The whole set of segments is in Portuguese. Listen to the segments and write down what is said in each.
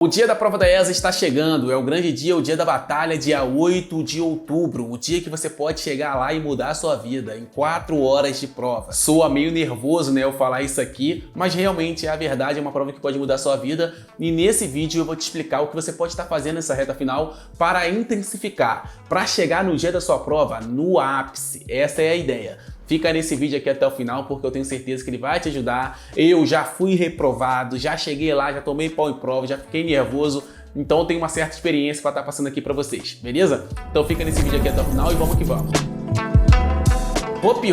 O dia da prova da ESA está chegando, é o grande dia, o dia da batalha, dia 8 de outubro, o dia que você pode chegar lá e mudar a sua vida em 4 horas de prova. Soa meio nervoso, né, eu falar isso aqui, mas realmente é a verdade, é uma prova que pode mudar a sua vida e nesse vídeo eu vou te explicar o que você pode estar fazendo nessa reta final para intensificar, para chegar no dia da sua prova no ápice, essa é a ideia. Fica nesse vídeo aqui até o final porque eu tenho certeza que ele vai te ajudar. Eu já fui reprovado, já cheguei lá, já tomei pau em prova, já fiquei nervoso. Então eu tenho uma certa experiência para estar passando aqui para vocês, beleza? Então fica nesse vídeo aqui até o final e vamos que vamos. Hop,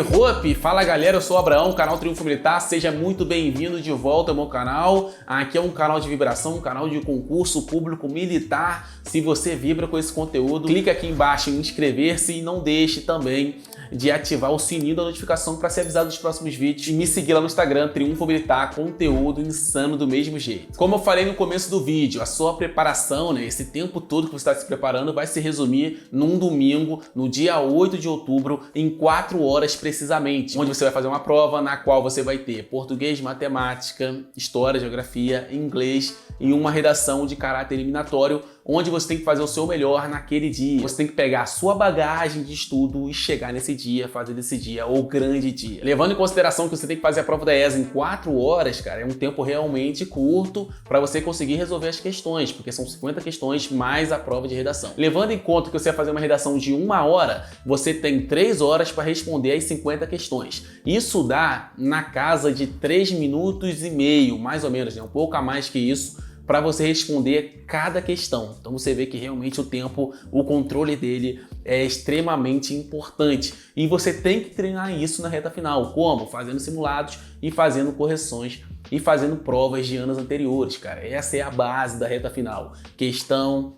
fala galera, eu sou o Abraão, canal Triunfo Militar, seja muito bem-vindo de volta ao meu canal. Aqui é um canal de vibração, um canal de concurso público militar. Se você vibra com esse conteúdo, clica aqui embaixo em inscrever-se e não deixe também de ativar o sininho da notificação para ser avisado dos próximos vídeos e me seguir lá no Instagram, Triunfo Militar, conteúdo insano do mesmo jeito. Como eu falei no começo do vídeo, a sua preparação, né, esse tempo todo que você está se preparando vai se resumir num domingo, no dia 8 de outubro, em 4 horas precisamente, onde você vai fazer uma prova na qual você vai ter português, matemática, história, geografia, inglês e uma redação de caráter eliminatório, onde você tem que fazer o seu melhor naquele dia. Você tem que pegar a sua bagagem de estudo e chegar nesse dia, fazer desse dia o grande dia. Levando em consideração que você tem que fazer a prova da ESA em 4 horas, cara, é um tempo realmente curto para você conseguir resolver as questões, porque são 50 questões mais a prova de redação. Levando em conta que você vai fazer uma redação de 1 hora, você tem 3 horas para responder as 50 questões. Isso dá na casa de 3 minutos e meio, mais ou menos, né? Um pouco a mais que isso, para você responder cada questão. Então você vê que realmente o tempo, o controle dele é extremamente importante. E você tem que treinar isso na reta final. Como? Fazendo simulados e fazendo correções e fazendo provas de anos anteriores, cara. Essa é a base da reta final. Questão.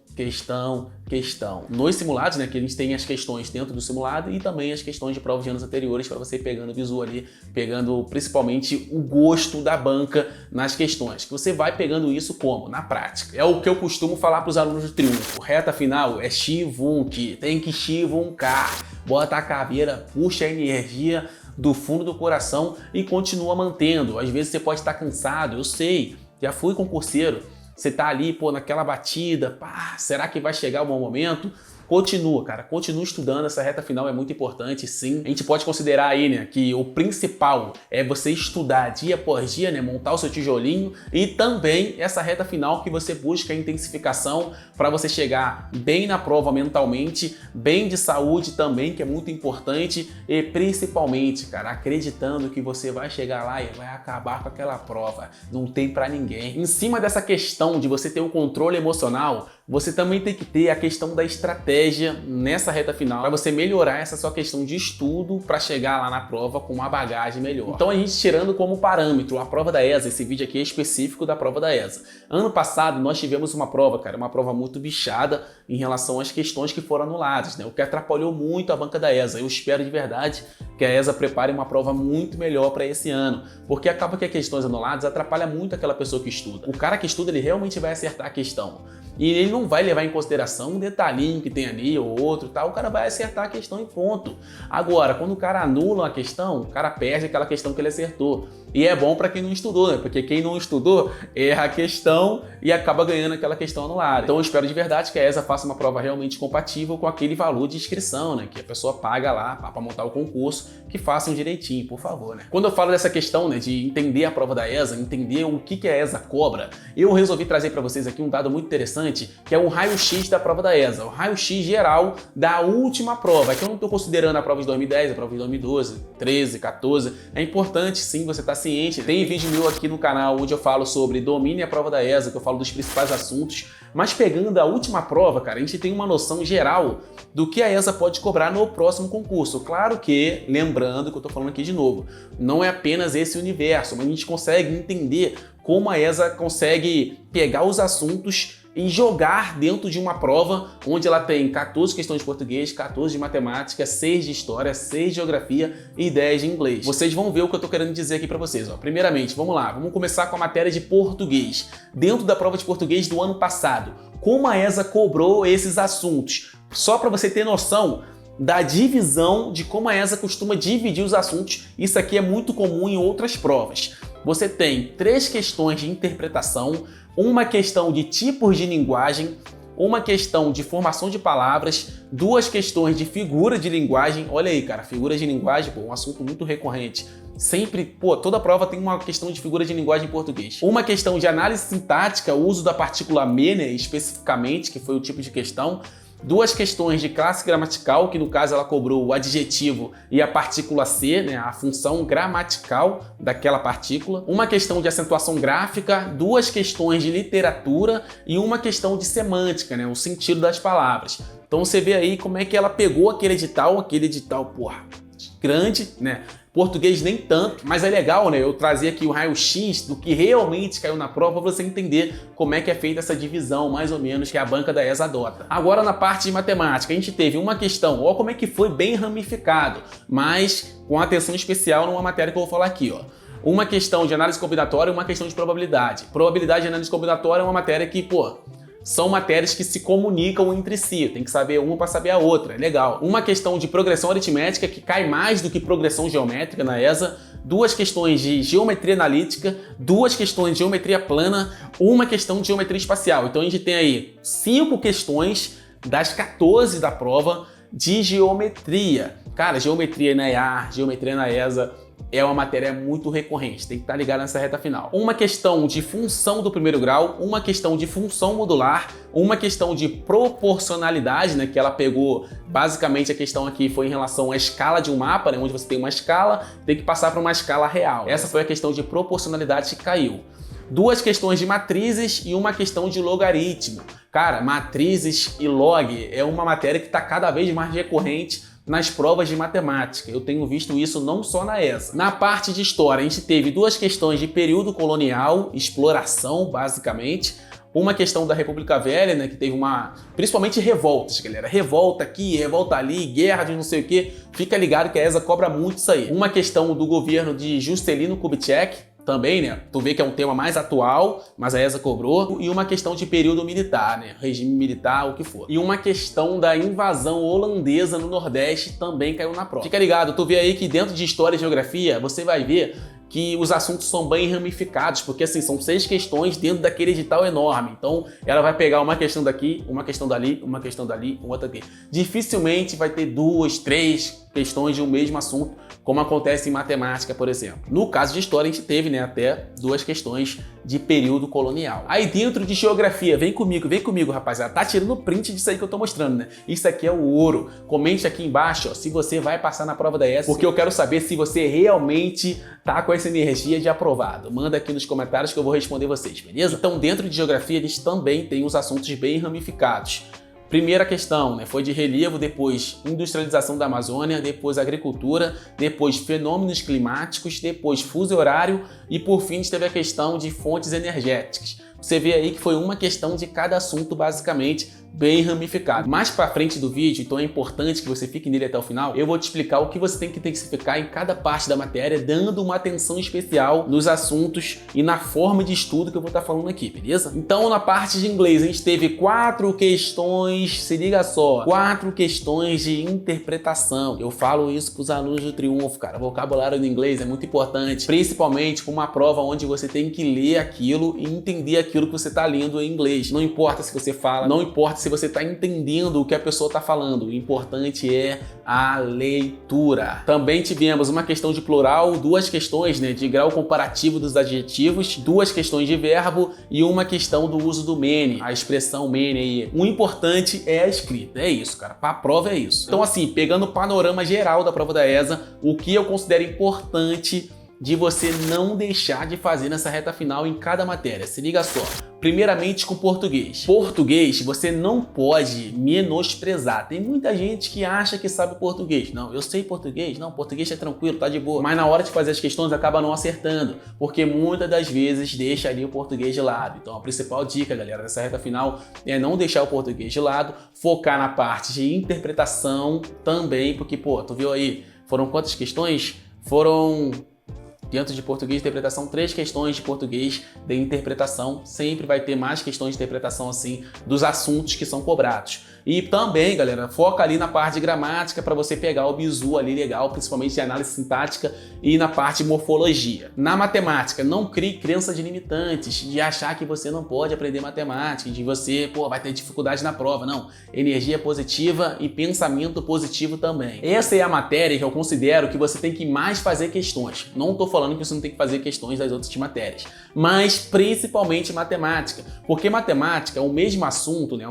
Nos simulados, né, que a gente tem as questões dentro do simulado e também as questões de provas de anos anteriores para você pegando o visual ali, pegando principalmente o gosto da banca nas questões. Que você vai pegando isso como? Na prática. É o que eu costumo falar para os alunos do Triunfo. Reta final é Shivunki, tem que Shivuncar. Bota a caveira, puxa a energia do fundo do coração e continua mantendo. Às vezes você pode estar cansado, eu sei, já fui concurseiro. Você tá ali, pô, naquela batida, pá, será que vai chegar o bom momento? Continua, cara, continua estudando, essa reta final é muito importante, sim. A gente pode considerar aí, né, que o principal é você estudar dia após dia, né, montar o seu tijolinho e também essa reta final que você busca a intensificação para você chegar bem na prova mentalmente, bem de saúde também, que é muito importante e principalmente, cara, acreditando que você vai chegar lá e vai acabar com aquela prova. Não tem para ninguém. Em cima dessa questão de você ter um controle emocional, você também tem que ter a questão da estratégia nessa reta final para você melhorar essa sua questão de estudo para chegar lá na prova com uma bagagem melhor. Então a gente tirando como parâmetro a prova da ESA, esse vídeo aqui é específico da prova da ESA. Ano passado nós tivemos uma prova, cara, uma prova muito bichada em relação às questões que foram anuladas, né? O que atrapalhou muito a banca da ESA. Eu espero de verdade que a ESA prepare uma prova muito melhor para esse ano, porque acaba que as questões anuladas atrapalham muito aquela pessoa que estuda. O cara que estuda, ele realmente vai acertar a questão. E ele não vai levar em consideração um detalhinho que tem ali ou outro, tá? O cara vai acertar a questão e ponto. Agora, quando o cara anula a questão, o cara perde aquela questão que ele acertou. E é bom para quem não estudou, né? Porque quem não estudou erra a questão e acaba ganhando aquela questão anulada. Então eu espero de verdade que a ESA faça uma prova realmente compatível com aquele valor de inscrição, né? Que a pessoa paga lá para montar o concurso, que façam direitinho, por favor, né? Quando eu falo dessa questão, né, de entender a prova da ESA, entender o que a ESA cobra, eu resolvi trazer para vocês aqui um dado muito interessante, que é o raio-x da prova da ESA, o raio-x geral da última prova. Aqui eu não estou considerando a prova de 2010, a prova de 2012, 13, 14. É importante sim você estar ciente. Tem vídeo meu aqui no canal onde eu falo sobre domine a prova da ESA, que eu falo dos principais assuntos. Mas pegando a última prova, cara, a gente tem uma noção geral do que a ESA pode cobrar no próximo concurso. Claro que, lembrando que eu estou falando aqui de novo, não é apenas esse universo, mas a gente consegue entender como a ESA consegue pegar os assuntos e jogar dentro de uma prova onde ela tem 14 questões de português, 14 de matemática, 6 de história, 6 de geografia e 10 de inglês. Vocês vão ver o que eu estou querendo dizer aqui para vocês. Ó. Primeiramente, vamos lá, vamos começar com a matéria de português. Dentro da prova de português do ano passado, como a ESA cobrou esses assuntos? Só para você ter noção da divisão de como a ESA costuma dividir os assuntos, isso aqui é muito comum em outras provas. você tem 3 questões de interpretação, uma questão de tipos de linguagem, uma questão de formação de palavras, 2 questões de figura de linguagem. Olha aí, cara, figura de linguagem, pô, um assunto muito recorrente. Sempre, pô, toda prova tem uma questão de figura de linguagem em português. Uma questão de análise sintática, o uso da partícula me, né, especificamente, que foi o tipo de questão. 2 questões de classe gramatical, que no caso ela cobrou o adjetivo e a partícula ser, né, a função gramatical daquela partícula. Uma questão de acentuação gráfica, 2 questões de literatura e uma questão de semântica, né, o sentido das palavras. Então você vê aí como é que ela pegou aquele edital, porra, grande, né? Português nem tanto, mas é legal, né? Eu trazer aqui o raio-x do que realmente caiu na prova para você entender como é que é feita essa divisão, mais ou menos, que a banca da ESA adota. Agora, na parte de matemática, a gente teve uma questão, ó, como é que foi bem ramificado, mas com atenção especial numa matéria que eu vou falar aqui, ó. Uma questão de análise combinatória e uma questão de probabilidade. Probabilidade e análise combinatória é uma matéria que, pô, são matérias que se comunicam entre si, tem que saber uma para saber a outra, é legal. Uma questão de progressão aritmética, que cai mais do que progressão geométrica na ESA, 2 questões de geometria analítica, 2 questões de geometria plana, uma questão de geometria espacial. Então a gente tem aí 5 questões das 14 da prova de geometria. Cara, geometria na EA, geometria na ESA, é uma matéria muito recorrente, tem que estar ligado nessa reta final. Uma questão de função do primeiro grau, uma questão de função modular, uma questão de proporcionalidade, né, que ela pegou, basicamente a questão aqui foi em relação à escala de um mapa, né, onde você tem uma escala, tem que passar para uma escala real. Essa foi a questão de proporcionalidade que caiu. 2 questões de matrizes e uma questão de logaritmo. Cara, matrizes e log é uma matéria que está cada vez mais recorrente nas provas de matemática. Eu tenho visto isso não só na ESA. Na parte de história, a gente teve 2 questões de período colonial, exploração, basicamente. Uma questão da República Velha, né, que teve principalmente revoltas, galera. Revolta aqui, revolta ali, guerra de não sei o que. Fica ligado que a ESA cobra muito isso aí. Uma questão do governo de Juscelino Kubitschek, também, né? Tu vê que é um tema mais atual, mas a ESA cobrou. E uma questão de período militar, né? Regime militar, o que for. E uma questão da invasão holandesa no Nordeste também caiu na prova. Fica ligado, tu vê aí que dentro de História e Geografia, você vai ver que os assuntos são bem ramificados, porque assim, são 6 questões dentro daquele edital enorme. Então, ela vai pegar uma questão daqui, uma questão dali, uma questão dali, outra aqui. Dificilmente vai ter 2, 3 questões de um mesmo assunto, como acontece em matemática, por exemplo. No caso de história, a gente teve, né, até 2 questões de período colonial. Aí dentro de geografia, vem comigo, rapaziada. Tá tirando print disso aí que eu tô mostrando, né? Isso aqui é o ouro. Comente aqui embaixo, ó, se você vai passar na prova da ESA, porque eu quero saber se você realmente tá com essa energia de aprovado. Manda aqui nos comentários que eu vou responder vocês, beleza? Então, dentro de geografia, a gente também tem os assuntos bem ramificados. Primeira questão, né, foi de relevo, depois industrialização da Amazônia, depois agricultura, depois fenômenos climáticos, depois fuso horário e por fim a gente teve a questão de fontes energéticas. Você vê aí que foi uma questão de cada assunto, basicamente, bem ramificado. Mais para frente do vídeo, então é importante que você fique nele até o final, eu vou te explicar o que você tem que intensificar em cada parte da matéria, dando uma atenção especial nos assuntos e na forma de estudo que eu vou estar falando aqui, beleza? Então, na parte de inglês, a gente teve 4 questões, se liga só, 4 questões de interpretação. Eu falo isso para os alunos do Triunfo, cara. O vocabulário do inglês é muito importante, principalmente com uma prova onde você tem que ler aquilo e entender aquilo que você está lendo em inglês. Não importa se você fala, não importa se você está entendendo o que a pessoa está falando, o importante é a leitura. Também tivemos uma questão de plural, 2 questões, né, de grau comparativo dos adjetivos, 2 questões de verbo e uma questão do uso do many, a expressão many aí. O importante é a escrita, é isso, cara, para a prova é isso. Então assim, pegando o panorama geral da prova da ESA, o que eu considero importante de você não deixar de fazer nessa reta final em cada matéria. Se liga só. Primeiramente com português. Português você não pode menosprezar. Tem muita gente que acha que sabe português. Não, eu sei português. Não, português é tranquilo, tá de boa. Mas na hora de fazer as questões acaba não acertando, porque muitas das vezes deixa ali o português de lado. Então a principal dica, galera, nessa reta final é não deixar o português de lado, focar na parte de interpretação também, porque, pô, tu viu aí, foram quantas questões? Foram Dentro de português de interpretação, 3 questões de português de interpretação. Sempre vai ter mais questões de interpretação assim dos assuntos que são cobrados. E também, galera, foca ali na parte de gramática para você pegar o bizu ali legal, principalmente de análise sintática e na parte de morfologia. Na matemática, não crie crenças limitantes de achar que você não pode aprender matemática, de você, vai ter dificuldade na prova. Não, energia positiva e pensamento positivo também. Essa é a matéria que eu considero que você tem que mais fazer questões. Não estou falando que você não tem que fazer questões das outras matérias, mas principalmente matemática, porque matemática é o mesmo assunto, né?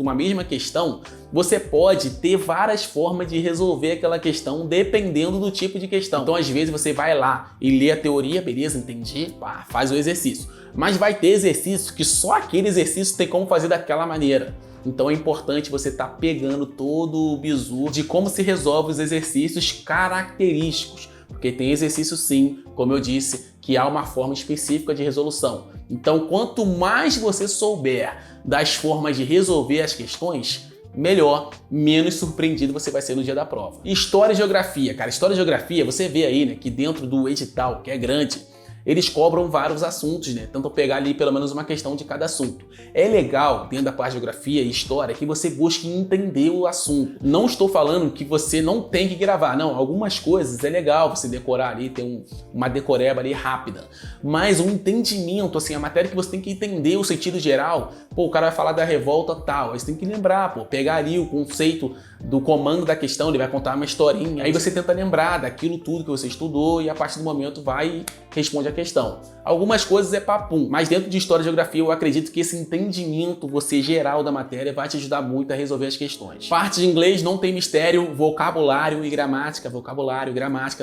Uma mesma questão, você pode ter várias formas de resolver aquela questão dependendo do tipo de questão. Então, às vezes, você vai lá e lê a teoria, beleza, entendi, faz o exercício. Mas vai ter exercício que só aquele exercício tem como fazer daquela maneira. Então é importante você estar pegando todo o bizu de como se resolve os exercícios característicos. Porque tem exercício sim, como eu disse, que há uma forma específica de resolução. Então, quanto mais você souber das formas de resolver as questões, melhor, menos surpreendido você vai ser no dia da prova. História e geografia. Cara, história e geografia, você vê aí, né, que dentro do edital, que é grande, eles cobram vários assuntos, né? Tentam pegar ali pelo menos uma questão de cada assunto. É legal, dentro da parte de geografia e história, que você busque entender o assunto. Não estou falando que você não tem que gravar, não. Algumas coisas é legal você decorar ali, ter uma decoreba ali rápida. Mas um entendimento, assim, a matéria que você tem que entender o sentido geral, o cara vai falar da revolta tal, aí você tem que lembrar, pegar ali o conceito do comando da questão, ele vai contar uma historinha, aí você tenta lembrar daquilo tudo que você estudou e a partir do momento vai e responde a questão. Algumas coisas é papum, mas dentro de história e geografia eu acredito que esse entendimento geral da matéria vai te ajudar muito a resolver as questões. Parte de inglês não tem mistério, vocabulário e gramática,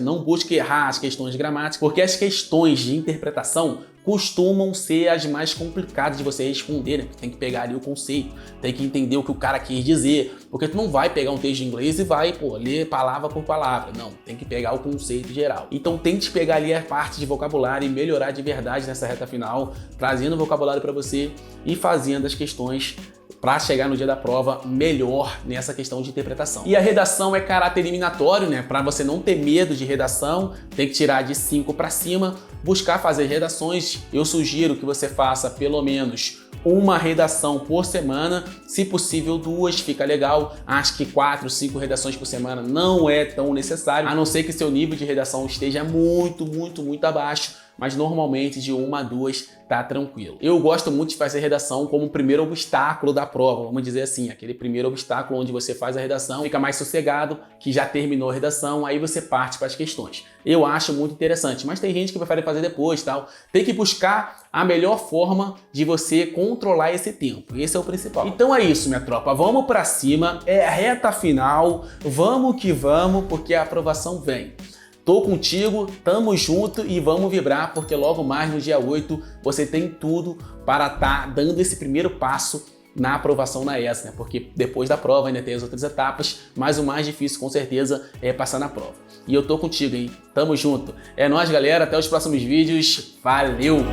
não busque errar as questões de gramática, porque as questões de interpretação costumam ser as mais complicadas de você responder, né? Tem que pegar ali o conceito, tem que entender o que o cara quis dizer, porque tu não vai pegar um texto de inglês e vai, ler palavra por palavra. Não, tem que pegar o conceito geral. Então tente pegar ali a parte de vocabulário e melhorar de verdade nessa reta final, trazendo vocabulário para você e fazendo as questões para chegar no dia da prova melhor nessa questão de interpretação. E a redação é caráter eliminatório, né? Para você não ter medo de redação, tem que tirar de 5 para cima, buscar fazer redações. Eu sugiro que você faça pelo menos uma redação por semana, se possível 2, fica legal. Acho que 4, 5 redações por semana não é tão necessário, a não ser que seu nível de redação esteja muito abaixo, mas normalmente de 1 a 2 tá tranquilo. Eu gosto muito de fazer redação como o primeiro obstáculo da prova, vamos dizer assim, aquele primeiro obstáculo onde você faz a redação, fica mais sossegado, que já terminou a redação, aí você parte para as questões. Eu acho muito interessante, mas tem gente que prefere fazer depois, tal. Tem que buscar a melhor forma de você controlar esse tempo, esse é o principal. Então é isso, minha tropa, vamos para cima, é a reta final, vamos que vamos, porque a aprovação vem. Tô contigo, tamo junto e vamos vibrar, porque logo mais no dia 8 você tem tudo para estar dando esse primeiro passo na aprovação na ESA, né? Porque depois da prova ainda tem as outras etapas, mas o mais difícil com certeza é passar na prova. E eu tô contigo, hein? Tamo junto. É nóis, galera, até os próximos vídeos. Valeu!